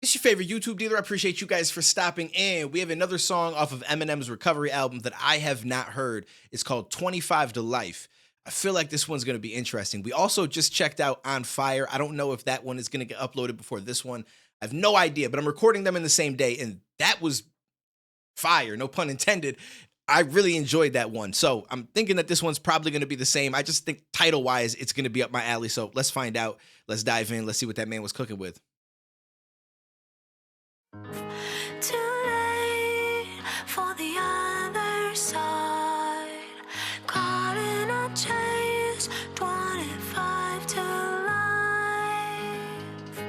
It's your favorite YouTube dealer. I appreciate you guys for stopping in. We have another song off of Eminem's Recovery album that I have not heard. It's called 25 to Life. I feel like this one's going to be interesting. We also just checked out On Fire. I don't know if that one is going to get uploaded before this one. I have no idea, but I'm recording them in the same day, and that was fire, no pun intended. I really enjoyed that one. So I'm thinking that this one's probably going to be the same. I just think title wise, it's going to be up my alley. So let's find out. Let's dive in. Let's see what that man was cooking with. Too late for the other side. Caught in a chase, 25 to life.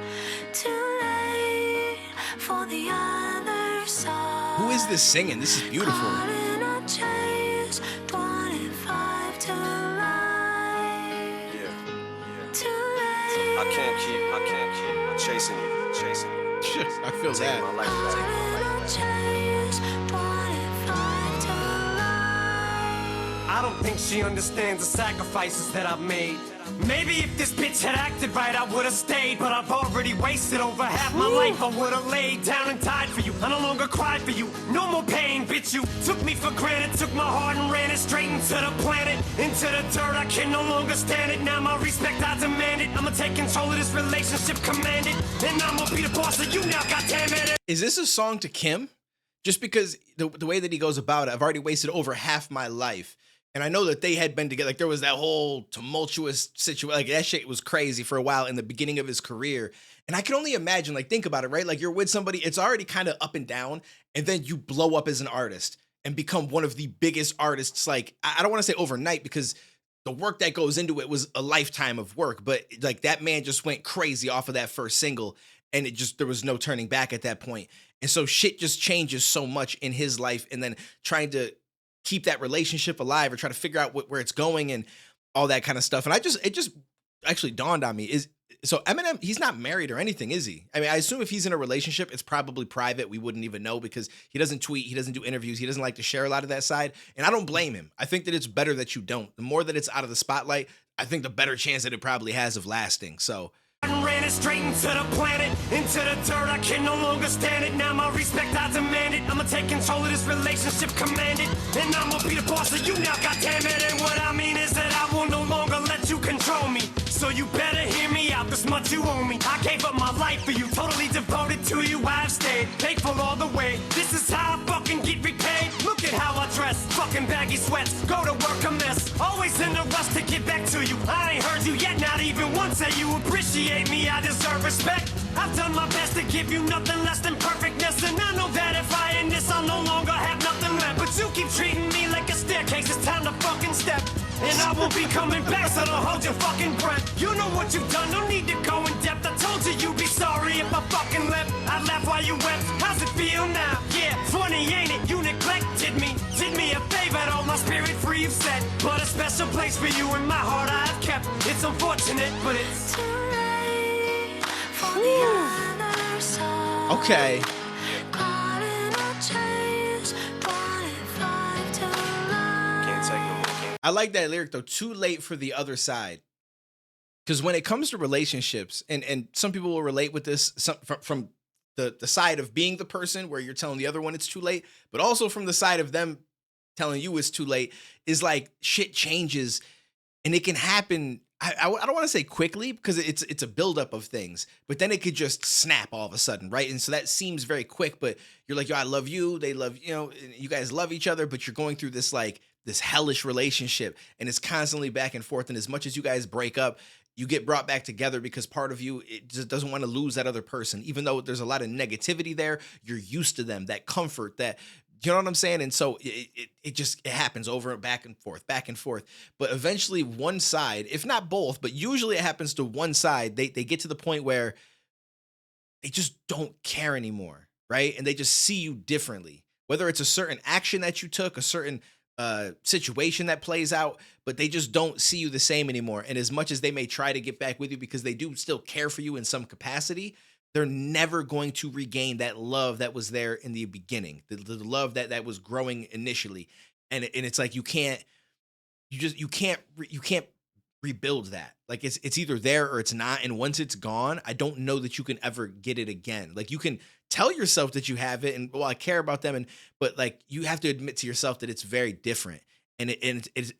Too late for the other side. Who is this singing? This is beautiful. Caught in a chase, 25 to life. Yeah. Too late. I can't keep chasing you. I feel Taking that. my life Caught back. in a chase, 25 to life. I don't think she understands the sacrifices that I've made. Maybe if this bitch had acted right, I would've stayed. But I've already wasted over half my life. I would've laid down and died for you. I no longer cried for you. No more pain, bitch. You took me for granted, took my heart and ran it straight into the planet. Into the dirt, I can no longer stand it. Now my respect, I demand it. I'ma take control of this relationship, command it. And I'ma be the boss of you now, goddammit. Is this a song to Kim? Just because the way that he goes about it, I've already wasted over half my life. And I know that they had been together. Like there was that whole tumultuous situation. Like that shit was crazy for a while in the beginning of his career. And I can only imagine, like, think about it, right? Like you're with somebody, it's already kind of up and down. And then you blow up as an artist and become one of the biggest artists. Like, I don't want to say overnight because the work that goes into it was a lifetime of work. But like that man just went crazy off of that first single. And there was no turning back at that point. And so shit just changes so much in his life. And then trying to keep that relationship alive or try to figure out where it's going and all that kind of stuff. And it just actually dawned on me so Eminem, he's not married or anything, is he? I mean, I assume if he's in a relationship, it's probably private. We wouldn't even know because he doesn't tweet. He doesn't do interviews. He doesn't like to share a lot of that side. And I don't blame him. I think that it's better that you don't. The more that it's out of the spotlight, I think the better chance that it probably has of lasting. So And ran it straight into the planet, into the dirt, I can no longer stand it. Now my respect, I demand it. I'ma take control of this relationship, command it. And I'ma be the boss of you now, goddammit. And what I mean is that I will no longer let you control me. So you better hear me out, this much you owe me. I gave up my life for you, totally devoted to you, I've stayed faithful all the way. This is how I fucking get repaid. Look at how I dress, fucking baggy sweats, go to work a mess. Always in a rush to get back to you. I ain't heard you yet, not even once that you appreciate me, I deserve respect. I've done my best to give you nothing less than perfectness. And I know that if I end this, I'll no longer have nothing left. But you keep treating me like a staircase, it's time to fucking step. And I won't be coming back, so don't hold your fucking breath. You know what you've done, no need to go in depth. I told you you'd be sorry if I fucking left. I laughed while you wept, how's it feel now? Yeah, funny ain't it, you neglected me. Did me a favor, all my spirit free you've set. But a special place for you in my heart I've kept. It's unfortunate, but it's Too late for the other side. okay. Caught in a chase, 25 to life. Can't take no more. I like that lyric though. Too late for the other side. Because when it comes to relationships, and some people will relate with this from the side of being the person where you're telling the other one it's too late, but also from the side of them telling you it's too late, is like shit changes and it can happen. I don't want to say quickly because it's a buildup of things, but then it could just snap all of a sudden, right? And so that seems very quick, but you're like, yo, I love you. They love, you guys love each other, but you're going through this like this hellish relationship and it's constantly back and forth. And as much as you guys break up, you get brought back together because part of you, it just doesn't want to lose that other person. Even though there's a lot of negativity there, you're used to them, that comfort, that, you know what I'm saying? And so it happens over and back and forth, back and forth. But eventually one side, if not both, but usually it happens to one side, they get to the point where they just don't care anymore, right? And they just see you differently. Whether it's a certain action that you took, a certain situation that plays out, but they just don't see you the same anymore. And as much as they may try to get back with you because they do still care for you in some capacity, they're never going to regain that love that was there in the beginning, the love that was growing initially. And it's like you can't rebuild that. Like it's either there or it's not. And once it's gone, I don't know that you can ever get it again. Like you can tell yourself that you have it and well, I care about them. But like you have to admit to yourself that it's very different. And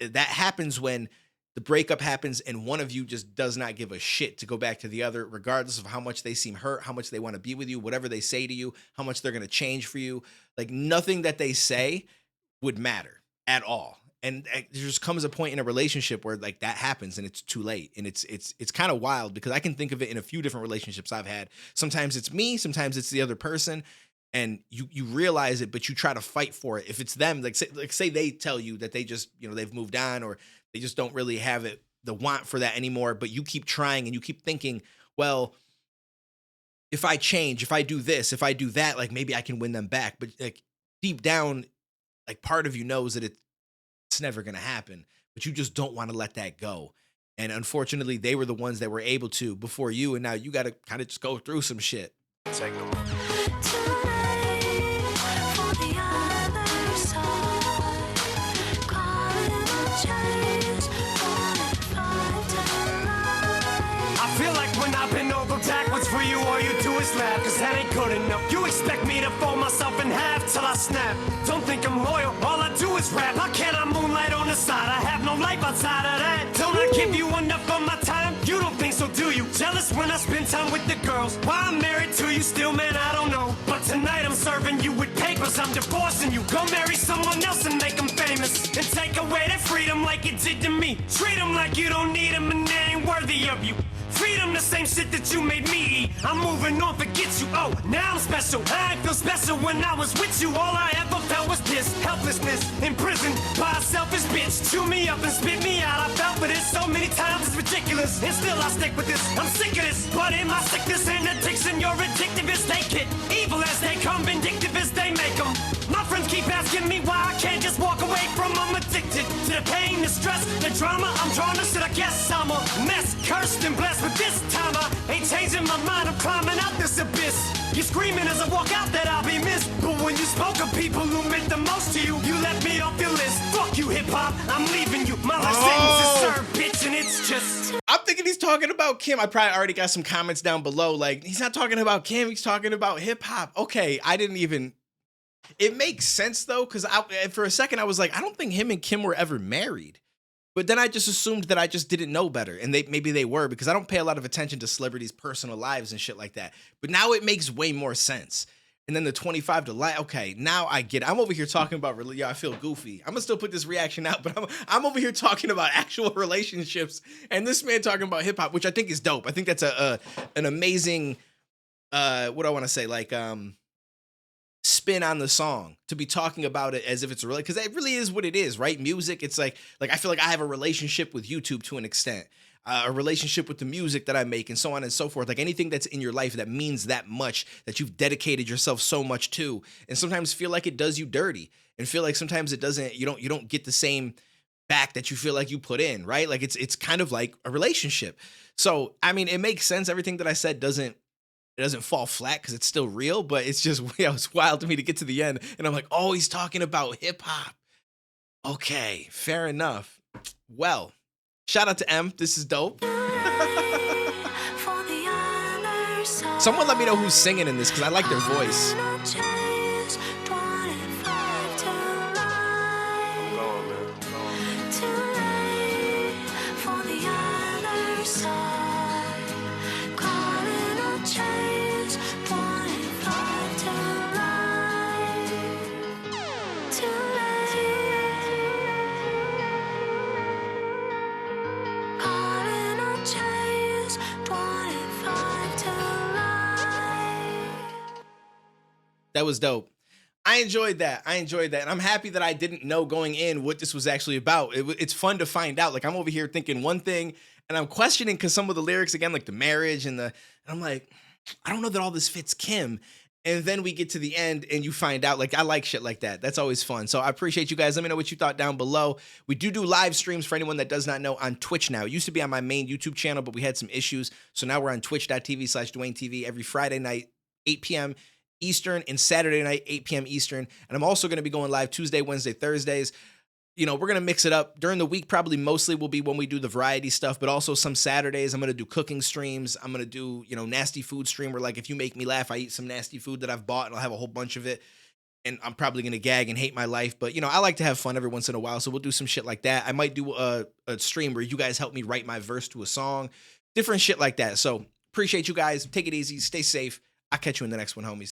that happens when the breakup happens and one of you just does not give a shit to go back to the other, regardless of how much they seem hurt, how much they want to be with you, whatever they say to you, how much they're going to change for you. Like nothing that they say would matter at all. And there just comes a point in a relationship where like that happens and it's too late. And it's kind of wild because I can think of it in a few different relationships I've had. Sometimes it's me, sometimes it's the other person. And you realize it, but you try to fight for it. If it's them, like say they tell you that they just, they've moved on or they just don't really have the want for that anymore, but you keep trying and you keep thinking, well, if I change, if I do this, if I do that, like maybe I can win them back. But like deep down, like part of you knows that it's never going to happen, but you just don't want to let that go. And unfortunately, they were the ones that were able to before you. And now you got to kind of just go through some shit. Take them. I feel like when I've been over backwards for you, all you do is laugh, cause that ain't good enough. You expect me to fold myself in half till I snap. Don't think I'm loyal, all I do is rap. How can I moonlight on the side? I have no life outside of that. Don't I give you enough of my time? You don't think so, do you? Jealous when I spend time with the girls. Why I'm married to you still, man, I don't know. But tonight I'm serving you with papers, I'm divorcing you. Go marry someone else and make them famous. And take away their freedom like it did to me. Treat them like you don't need them and they ain't worthy of you. Feed them the same shit that you made me eat. I'm moving on, forget you. Oh, now I'm special. I ain't feel special when I was with you. All I ever felt was this helplessness. In prison by a selfish bitch. Chew me up and spit me out. I felt for this so many times, it's ridiculous. And still I stick with this. I'm sick of this. But in my sickness and addiction, you're addictive as they get. Evil as they come, vindictive as they make them. My friends keep asking me why I can't just walk away from them. Addicted to the pain, the stress, the drama. I'm drawn to shit, I guess I'm a mess. Cursed and blessed, but this time I ain't changing my mind. I'm climbing out this abyss. You're screaming as I walk out that I'll be missed. But when you spoke of people who meant the most to you, you left me off your list. Fuck you, hip-hop, I'm leaving you. My life sentence is served, bitch, and it's just... I'm thinking he's talking about Kim. I probably already got some comments down below. Like, he's not talking about Kim, he's talking about hip-hop. Okay, I didn't even... It makes sense, though, because for a second I was like, I don't think him and Kim were ever married. But then I just assumed that I just didn't know better. And maybe they were, because I don't pay a lot of attention to celebrities' personal lives and shit like that. But now it makes way more sense. And then the 25 to life. Okay, now I get it. I'm over here talking about, yeah, I feel goofy. I'm going to still put this reaction out, but I'm over here talking about actual relationships. And this man talking about hip hop, which I think is dope. I think that's an amazing, what do I want to say? Like, spin on the song, to be talking about it as if it's really, because it really is what it is, right? Music, it's like I feel like I have a relationship with YouTube to an extent, a relationship with the music that I make, and so on and so forth. Like anything that's in your life that means that much, that you've dedicated yourself so much to, and sometimes feel like it does you dirty, and feel like sometimes it doesn't. You don't get the same back that you feel like you put in, right? Like it's kind of like a relationship. So I mean, it makes sense. Everything that I said doesn't fall flat because it's still real, but it's just, it's wild to me to get to the end and I'm like, oh, he's talking about hip hop. Okay, fair enough. Well, shout out to M. This is dope. Someone let me know who's singing in this because I like their voice. That was dope. I enjoyed that. And I'm happy that I didn't know going in what this was actually about. It's fun to find out. Like, I'm over here thinking one thing, and I'm questioning because some of the lyrics, again, like the marriage and I'm like, I don't know that all this fits Kim. And then we get to the end and you find out, like, I like shit like that. That's always fun. So I appreciate you guys. Let me know what you thought down below. We do live streams for anyone that does not know on Twitch now. It used to be on my main YouTube channel, but we had some issues. So now we're on twitch.tv/DuaneTV every Friday night, 8 p.m. Eastern, and Saturday night, 8 p.m. Eastern. And I'm also going to be going live Tuesday, Wednesday, Thursdays. you know, we're going to mix it up during the week. Probably mostly will be when we do the variety stuff, but also some Saturdays I'm going to do cooking streams. I'm going to do, you know, nasty food stream where like, if you make me laugh, I eat some nasty food that I've bought and I'll have a whole bunch of it. And I'm probably going to gag and hate my life, but you know, I like to have fun every once in a while. So we'll do some shit like that. I might do a stream where you guys help me write my verse to a song, different shit like that. So appreciate you guys. Take it easy. Stay safe. I'll catch you in the next one, homies.